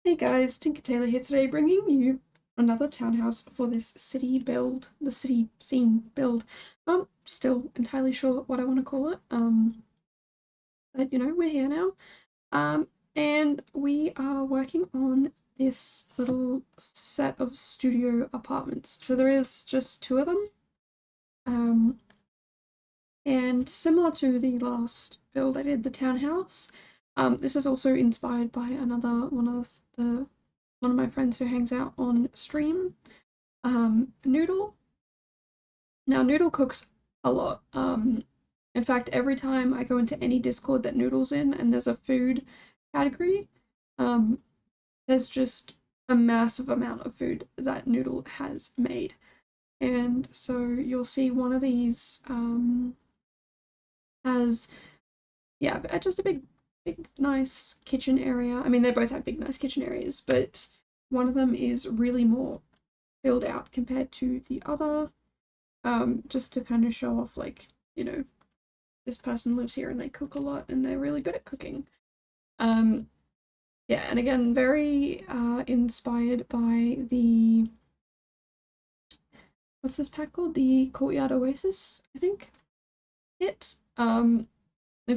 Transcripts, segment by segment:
Hey guys, Tinker Tailor here today, bringing you another townhouse for this city build, the city scene build. I'm still entirely sure what I want to call it, but we're here now. Um, and we are working on this little set of studio apartments. So there is just two of them, um, and similar to the last build I did, the townhouse, this is also inspired by another one of my friends who hangs out on stream, Noodle. Now, Noodle cooks a lot. In fact, every time I go into any Discord that Noodle's in and there's a food category, um, there's just a massive amount of food that Noodle has made. And so you'll see one of these has, yeah, just a big, nice kitchen area. I mean, they both have big, nice kitchen areas, but one of them is really more filled out compared to the other, just to kind of show off, like, this person lives here and they cook a lot and they're really good at cooking. Yeah, and again, very inspired by the, what's this pack called? The Courtyard Oasis, I think, kit. In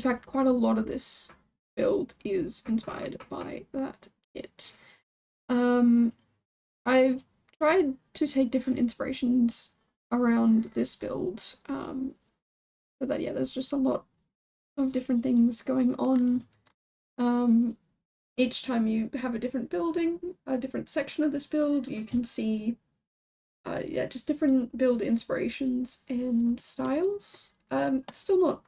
fact, quite a lot of this build is inspired by that kit. I've tried to take different inspirations around this build, so that, yeah, there's just a lot of different things going on. Each time you have a different building, a different section of this build, you can see, yeah, just different build inspirations and styles. Still not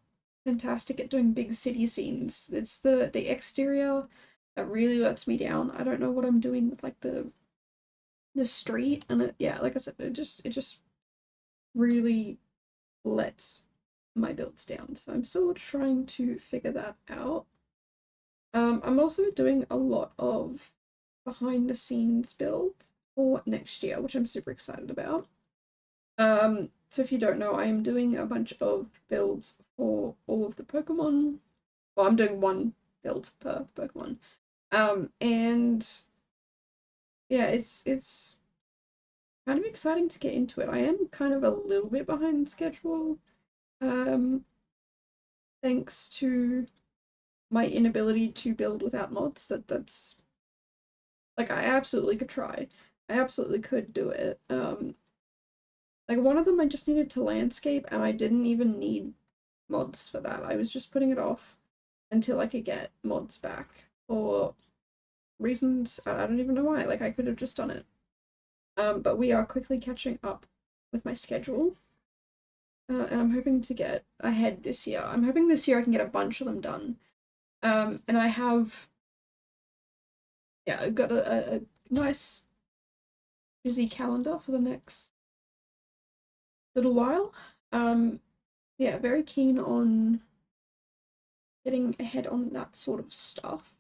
fantastic at doing big city scenes. It's the exterior that really lets me down. I don't know what I'm doing with, like, the street, and yeah, like I said, it just really lets my builds down. So I'm still trying to figure that out. I'm also doing a lot of behind the scenes builds for next year, which I'm super excited about. So if you don't know, I am doing a bunch of builds for all of the Pokemon. Well, I'm doing one build per Pokemon. And yeah, it's kind of exciting to get into it. I am kind of a little bit behind schedule, um, thanks to my inability to build without mods. That's like, I absolutely could try. I absolutely could do it. Like, one of them I just needed to landscape, and I didn't even need mods for that. I was just putting it off until I could get mods back for reasons I don't even know why. Like, I could have just done it. But we are quickly catching up with my schedule. And I'm hoping to get ahead this year. I'm hoping this year I can get a bunch of them done. And I have, yeah, I've got a nice busy calendar for the next little while. Yeah, very keen on getting ahead on that sort of stuff.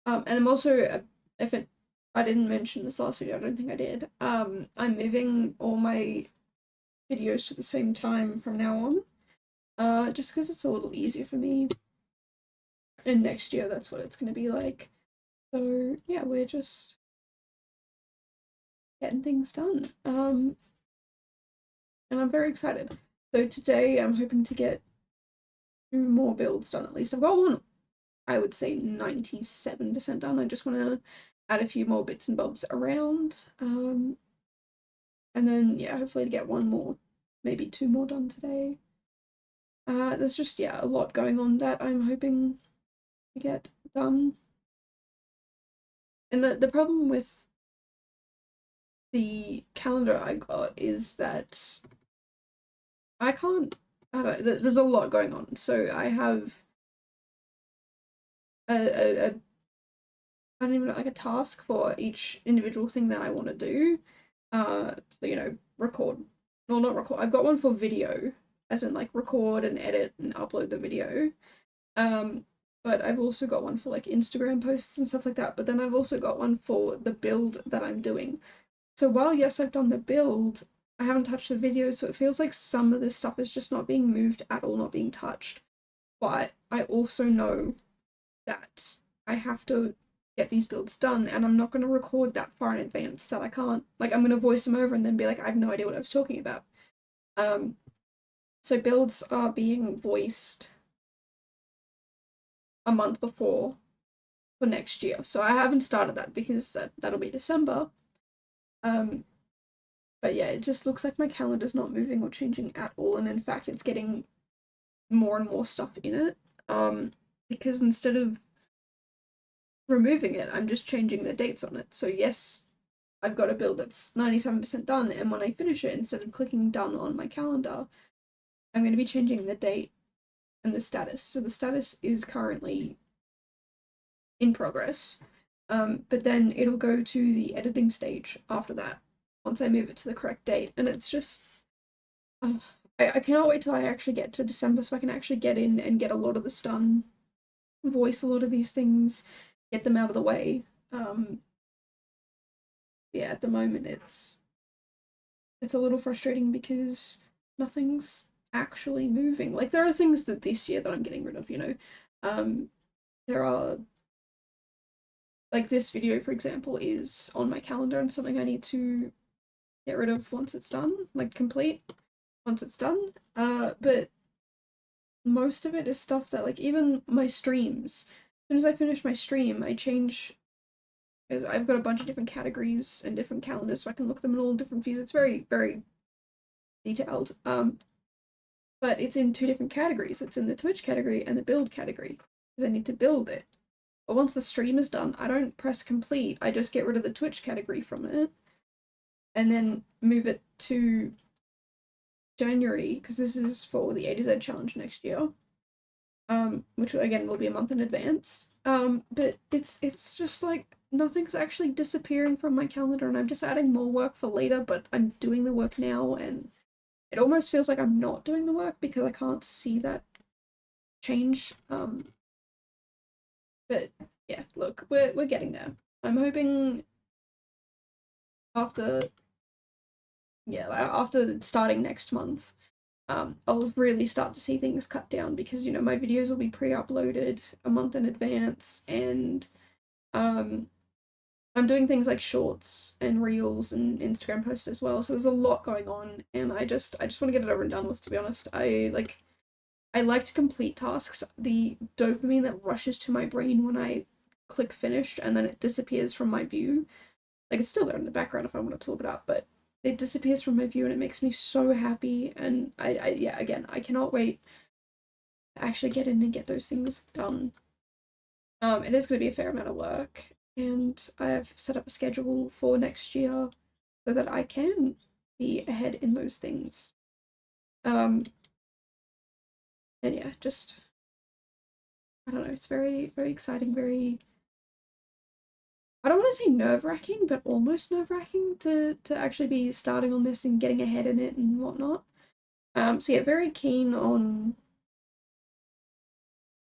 And I'm also, if it, I didn't mention this last video, I don't think I did. I'm moving all my videos to the same time from now on. Just because it's a little easier for me. And next year, that's what it's going to be like. So yeah, we're just getting things done. And I'm very excited. So today I'm hoping to get 2 more builds done at least. I've got one, I would say 97% done. I just want to add a few more bits and bobs around. And then, yeah, hopefully to get 1 more, maybe 2 more done today. There's just, yeah, a lot going on that I'm hoping to get done. And the problem with the calendar I got is that I can't, I don't know, there's a lot going on. So I have a I don't even know, like, a task for each individual thing that I want to do. So, record. Well, not record. I've got one for video, as in, like, record and edit and upload the video. But I've also got one for, like, Instagram posts and stuff like that. But then I've also got one for the build that I'm doing. So while, yes, I've done the build, I haven't touched the video, so it feels like some of this stuff is just not being moved at all, not being touched. But I also know that I have to get these builds done, and I'm not going to record that far in advance that I can't, like, I'm going to voice them over and then be like, I have no idea what I was talking about. So builds are being voiced a month before for next year. So I haven't started that because that'll be December. But yeah, it just looks like my calendar's not moving or changing at all, and in fact, it's getting more and more stuff in it. Because instead of removing it, I'm just changing the dates on it. So yes, I've got a build that's 97% done, and when I finish it, instead of clicking done on my calendar, I'm going to be changing the date and the status. So the status is currently in progress, but then it'll go to the editing stage after that, once I move it to the correct date, and it's just, I cannot wait till I actually get to December so I can actually get in and get a lot of this done, voice a lot of these things, get them out of the way. Yeah, at the moment it's a little frustrating because nothing's actually moving. Like, there are things that this year that I'm getting rid of, you know. There are, like, this video, for example, is on my calendar and something I need to get rid of once it's done, like complete once it's done. But most of it is stuff that, like, even my streams, as soon as I finish my stream, I change, because I've got a bunch of different categories and different calendars, so I can look at them in all different views. It's very, very detailed. But it's in two different categories. It's in the Twitch category and the build category, because I need to build it. But once the stream is done, I don't press complete. I just get rid of the Twitch category from it, and then move it to January, because this is for the A to Z challenge next year. Which again will be a month in advance. But it's just like nothing's actually disappearing from my calendar, and I'm just adding more work for later, but I'm doing the work now, and it almost feels like I'm not doing the work because I can't see that change. But yeah, look, we're getting there. I'm hoping after, yeah, after starting next month, I'll really start to see things cut down, because, you know, my videos will be pre-uploaded a month in advance, and um I'm doing things like shorts and reels and Instagram posts as well. So there's a lot going on, and I just want to get it over and done with, to be honest. I like to complete tasks. The dopamine that rushes to my brain when I click finished and then it disappears from my view. Like, it's still there in the background if I want to talk it up, but it disappears from my view and it makes me so happy. And yeah, again, I cannot wait to actually get in and get those things done. It is going to be a fair amount of work, and I have set up a schedule for next year so that I can be ahead in those things. And yeah, just, I don't know, it's very, very exciting, very, I don't want to say nerve-wracking, but almost nerve-wracking to actually be starting on this and getting ahead in it and whatnot. So yeah, very keen on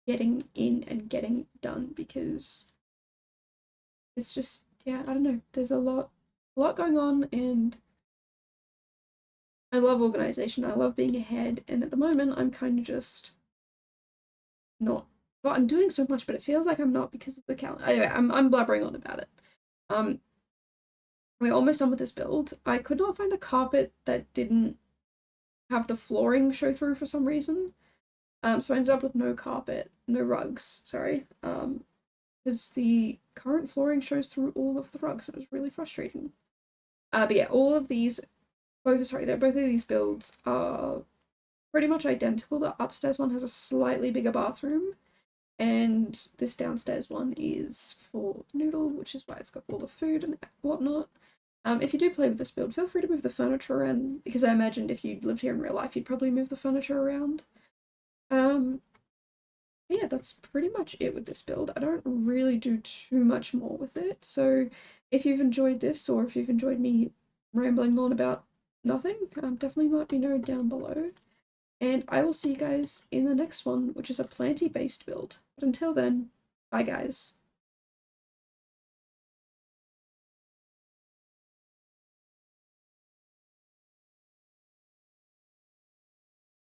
getting in and getting done, because it's just, yeah, I don't know, there's a lot going on, and I love organization. I love being ahead, and at the moment, I'm kind of just not. Well, I'm doing so much, but it feels like I'm not because of the calendar. Anyway, I'm blabbering on about it. Um, we're almost done with this build. I could not find a carpet that didn't have the flooring show through for some reason. So I ended up with no carpet, no rugs. Sorry. Because the current flooring shows through all of the rugs. It was really frustrating. But yeah, all of these, both of these builds are pretty much identical. The upstairs one has a slightly bigger bathroom, and this downstairs one is for Noodle, which is why it's got all the food and whatnot. If you do play with this build, feel free to move the furniture around, because I imagined if you lived here in real life, you'd probably move the furniture around. Yeah, that's pretty much it with this build. I don't really do too much more with it, so if you've enjoyed this, or if you've enjoyed me rambling on about nothing, definitely let me know down below. And I will see you guys in the next one, which is a planty-based build. But until then, bye guys.